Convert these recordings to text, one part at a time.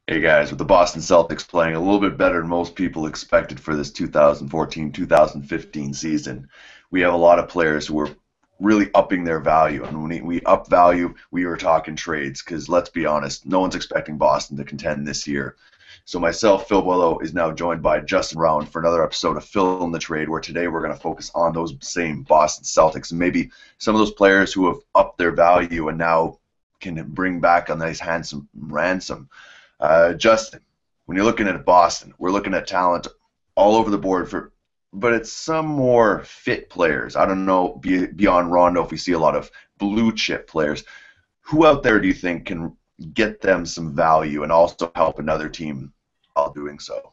Hey guys, with the Boston Celtics playing a little bit better than most people expected for this 2014-2015 season, we have a lot of players who are really upping their value. And when we up value, we were talking trades because let's be honest, no one's expecting Boston to contend this year. So myself, Phil Boileau, is now joined by Justin Rowan for another episode of Phil in the Trade, where today we're going to focus on those same Boston Celtics and maybe some of those players who have upped their value and now can bring back a nice handsome ransom. Justin, when you're looking at Boston, we're looking at talent all over the board but it's some more fit players. I don't know beyond Rondo if we see a lot of blue chip players. Who out there do you think can get them some value and also help another team while doing so?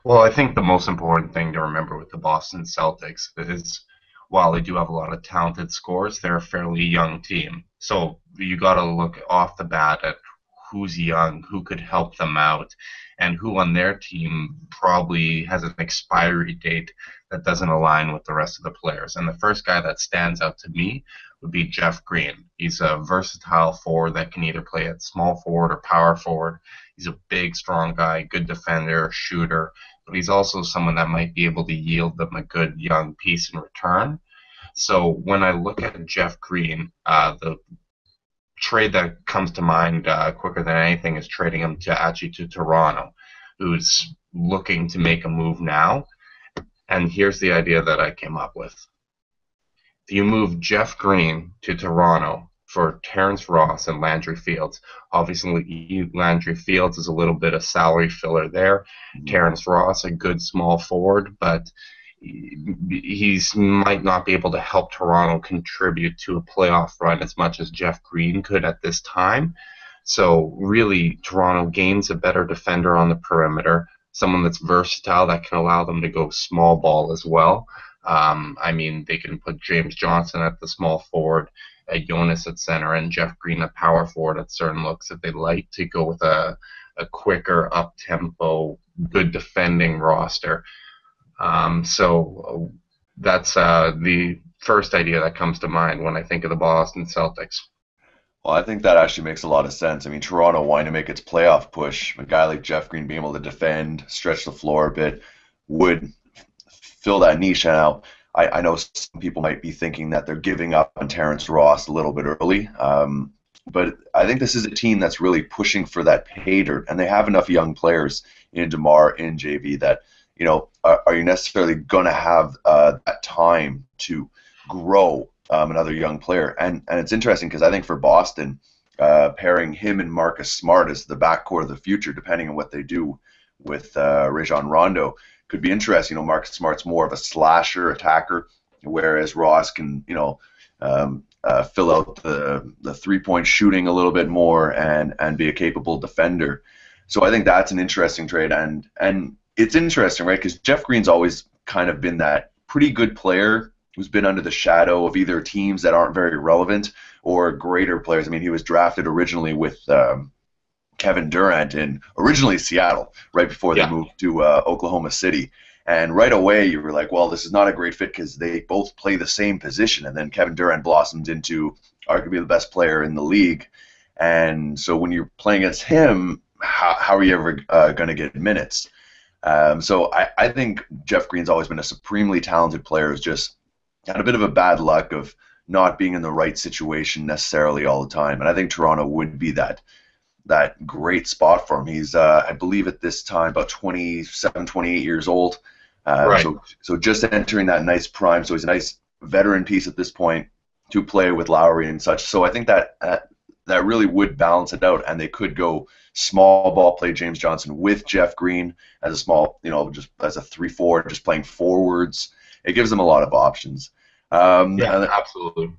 Well, I think the most important thing to remember with the Boston Celtics is while they do have a lot of talented scorers, they're a fairly young team. So you got to look off the bat at who's young, who could help them out, and who on their team probably has an expiry date that doesn't align with the rest of the players. And the first guy that stands out to me would be Jeff Green. He's a versatile forward that can either play at small forward or power forward. He's a big, strong guy, good defender, shooter, but he's also someone that might be able to yield them a good young piece in return. So when I look at Jeff Green, the trade that comes to mind quicker than anything is trading him to Toronto, who's looking to make a move now. And here's the idea that I came up with. If you move Jeff Green to Toronto for Terrence Ross and Landry Fields, obviously Landry Fields is a little bit of salary filler there. Terrence Ross, a good small forward, but he's might not be able to help Toronto contribute to a playoff run as much as Jeff Green could at this time. So really, Toronto gains a better defender on the perimeter, someone that's versatile that can allow them to go small ball as well. I mean, they can put James Johnson at the small forward, Jonas at center, and Jeff Green at power forward at certain looks if they like to go with a quicker, up-tempo, good defending roster. So that's the first idea that comes to mind when I think of the Boston Celtics. Well, I think that actually makes a lot of sense. I mean, Toronto wanting to make its playoff push, a guy like Jeff Green being able to defend, stretch the floor a bit, would fill that niche. Now, I know some people might be thinking that they're giving up on Terrence Ross a little bit early, but I think this is a team that's really pushing for that pay dirt, and they have enough young players in DeMar, in JV that, are you necessarily going to have that time to grow another young player? And it's interesting because I think for Boston, pairing him and Marcus Smart as the backcourt of the future, depending on what they do with Rajon Rondo, could be interesting. Marcus Smart's more of a slasher attacker, whereas Ross can, fill out the three-point shooting a little bit more and be a capable defender. So I think that's an interesting trade, and it's interesting, right? Because Jeff Green's always kind of been that pretty good player who's been under the shadow of either teams that aren't very relevant or greater players. I mean, he was drafted originally with Kevin Durant in originally Seattle, right before they moved to Oklahoma City. And right away, you were like, well, this is not a great fit because they both play the same position. And then Kevin Durant blossomed into arguably the best player in the league. And so when you're playing against him, how are you ever going to get minutes? So I think Jeff Green's always been a supremely talented player who's just had a bit of a bad luck of not being in the right situation necessarily all the time. And I think Toronto would be that great spot for him. He's, I believe at this time, about 27, 28 years old. Right. So just entering that nice prime. So he's a nice veteran piece at this point to play with Lowry and such. So I think that really would balance it out, and they could go small ball, play James Johnson with Jeff Green as a small, just as a 3-4, just playing forwards. It gives them a lot of options. Absolutely.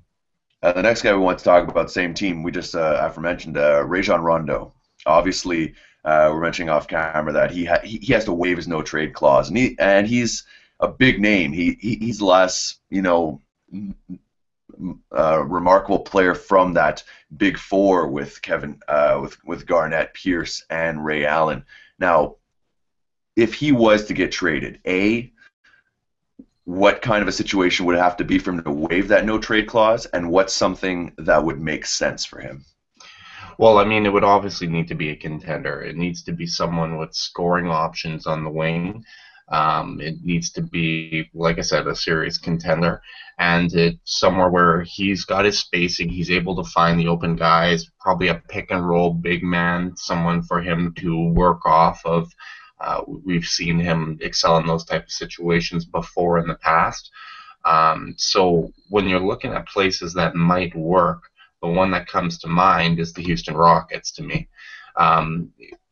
The next guy we want to talk about, same team, we just aforementioned Rajon Rondo. Obviously, we're mentioning off camera that he has to waive his no trade clause, and he's a big name. He's less, remarkable player from that big four with Kevin, with Garnett, Pierce, and Ray Allen. Now, if he was to get traded, what kind of a situation would it have to be for him to waive that no trade clause, and what's something that would make sense for him? Well, I mean, it would obviously need to be a contender. It needs to be someone with scoring options on the wing. It needs to be, like I said, a serious contender, and it's somewhere where he's got his spacing. He's able to find the open guys, probably a pick and roll big man, someone for him to work off of. We've seen him excel in those type of situations before in the past. So when you're looking at places that might work, the one that comes to mind is the Houston Rockets to me. Um,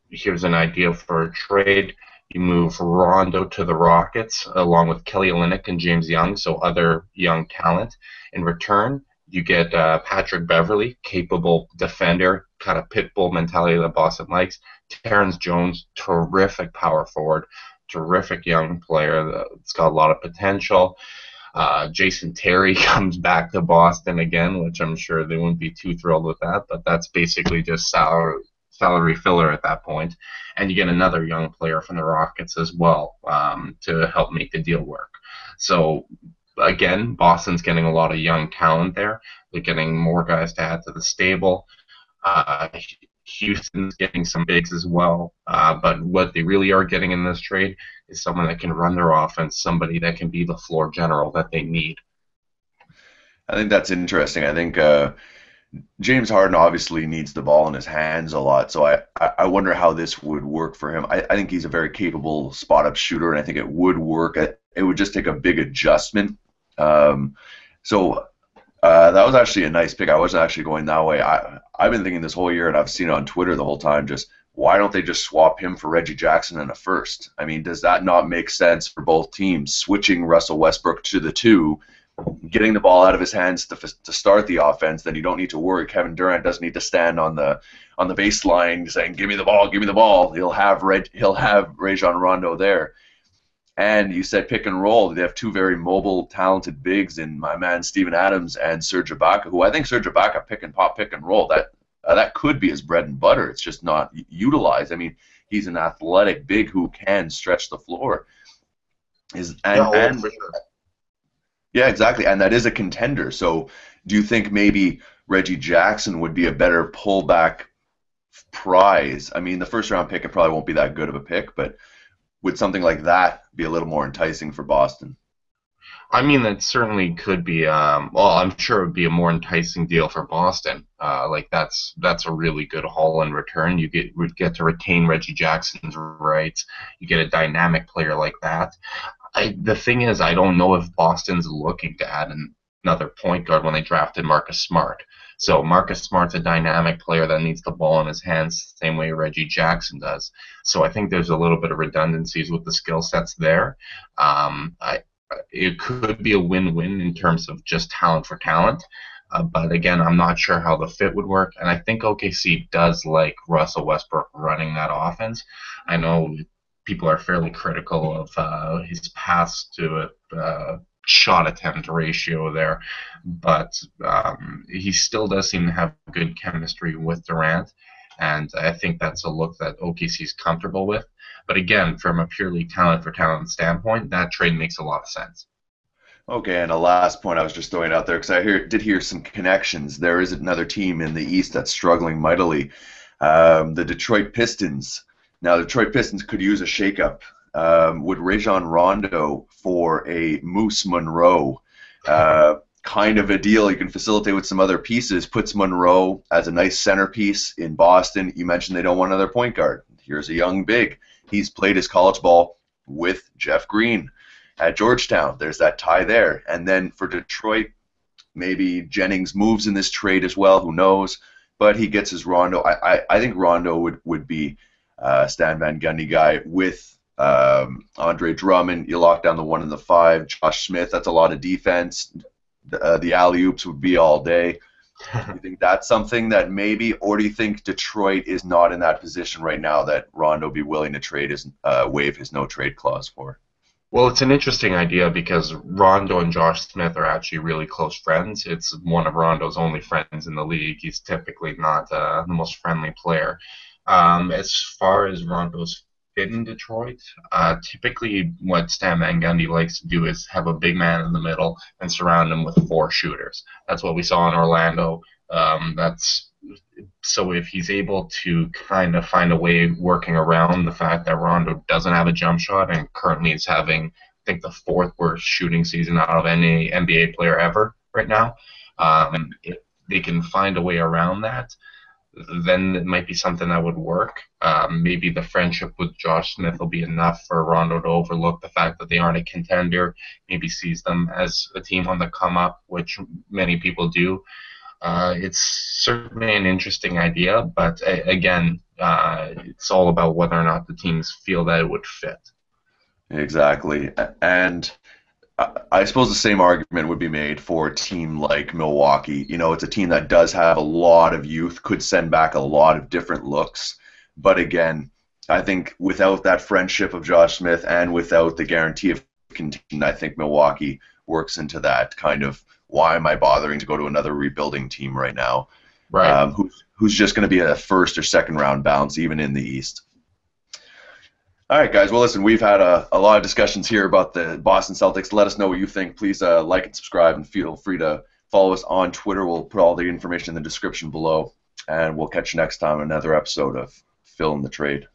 Here's an idea for a trade. You move Rondo to the Rockets along with Kelly Olynyk and James Young, so other young talent. In return, you get Patrick Beverly, capable defender, kind of pit bull mentality that Boston likes. Terrence Jones, terrific power forward, terrific young player that's got a lot of potential. Jason Terry comes back to Boston again, which I'm sure they wouldn't be too thrilled with that, but that's basically just salary filler at that point. And you get another young player from the Rockets as well to help make the deal work. So again, Boston's getting a lot of young talent there. They're getting more guys to add to the stable. Uh, Houston's getting some bigs as well. But what they really are getting in this trade is someone that can run their offense, somebody that can be the floor general that they need. I think that's interesting. I think James Harden obviously needs the ball in his hands a lot, so I wonder how this would work for him. I think he's a very capable spot up shooter, and I think it would work. It would just take a big adjustment. Um, so that was actually a nice pick. I wasn't actually going that way. I've been thinking this whole year, and I've seen it on Twitter the whole time. Just why don't they just swap him for Reggie Jackson in a first? I mean, does that not make sense for both teams? Switching Russell Westbrook to the two, getting the ball out of his hands to start the offense, then you don't need to worry. Kevin Durant doesn't need to stand on the baseline saying, "Give me the ball, give me the ball." He'll have Rajon Rondo there. And you said pick and roll. They have two very mobile, talented bigs in my man Steven Adams and Serge Ibaka, who I think Serge Ibaka pick and pop, pick and roll. That could be his bread and butter. It's just not utilized. I mean, he's an athletic big who can stretch the floor. Is Yeah, oh, and for sure. Yeah, exactly. And that is a contender. So do you think maybe Reggie Jackson would be a better pullback prize? I mean, the first round pick, it probably won't be that good of a pick, but would something like that be a little more enticing for Boston? I mean, that certainly could be. Well, I'm sure it would be a more enticing deal for Boston. Like that's a really good haul in return. Would get to retain Reggie Jackson's rights. You get a dynamic player like that. The thing is, I don't know if Boston's looking to add another point guard when they drafted Marcus Smart. So Marcus Smart's a dynamic player that needs the ball in his hands the same way Reggie Jackson does. So I think there's a little bit of redundancies with the skill sets there. I It could be a win-win in terms of just talent for talent. But again, I'm not sure how the fit would work. And I think OKC does like Russell Westbrook running that offense. I know people are fairly critical of his pass to shot attempt ratio there, but he still does seem to have good chemistry with Durant. And I think that's a look that OKC is comfortable with. But again, from a purely talent for talent standpoint, that trade makes a lot of sense. Okay, and a last point I was just throwing out there because did hear some connections. There is another team in the East that's struggling mightily, the Detroit Pistons. Now, the Detroit Pistons could use a shakeup. Would Rajon Rondo for a Moose Monroe kind of a deal? You can facilitate with some other pieces. Puts Monroe as a nice centerpiece in Boston. You mentioned they don't want another point guard. Here's a young big. He's played his college ball with Jeff Green at Georgetown. There's that tie there. And then for Detroit, maybe Jennings moves in this trade as well. Who knows? But he gets his Rondo. I think Rondo would be Stan Van Gundy guy with Andre Drummond. You lock down the 1 and the 5. Josh Smith. That's a lot of defense. The alley-oops would be all day. Do you think that's something that maybe, or do you think Detroit is not in that position right now that Rondo be willing to waive his no-trade clause for? Well, it's an interesting idea because Rondo and Josh Smith are actually really close friends. It's one of Rondo's only friends in the league. He's typically not the most friendly player. As far as Rondo's fit in Detroit, typically what Stan Van Gundy likes to do is have a big man in the middle and surround him with 4 shooters. That's what we saw in Orlando. That's So if he's able to kind of find a way working around the fact that Rondo doesn't have a jump shot and currently is having, I think, the fourth worst shooting season out of any NBA player ever right now, if they can find a way around that, then it might be something that would work. Maybe the friendship with Josh Smith will be enough for Rondo to overlook the fact that they aren't a contender. Maybe sees them as a team on the come up, which many people do. It's certainly an interesting idea, but again, it's all about whether or not the teams feel that it would fit. Exactly. And I suppose the same argument would be made for a team like Milwaukee. You know, it's a team that does have a lot of youth, could send back a lot of different looks. But again, I think without that friendship of Josh Smith and without the guarantee of continuing, I think Milwaukee works into that kind of why am I bothering to go to another rebuilding team right now? Right. Who's just going to be a first or second round bounce even in the East. All right, guys. Well, listen, we've had a lot of discussions here about the Boston Celtics. Let us know what you think. Please like and subscribe, and feel free to follow us on Twitter. We'll put all the information in the description below, and we'll catch you next time on another episode of Fill in the Trade.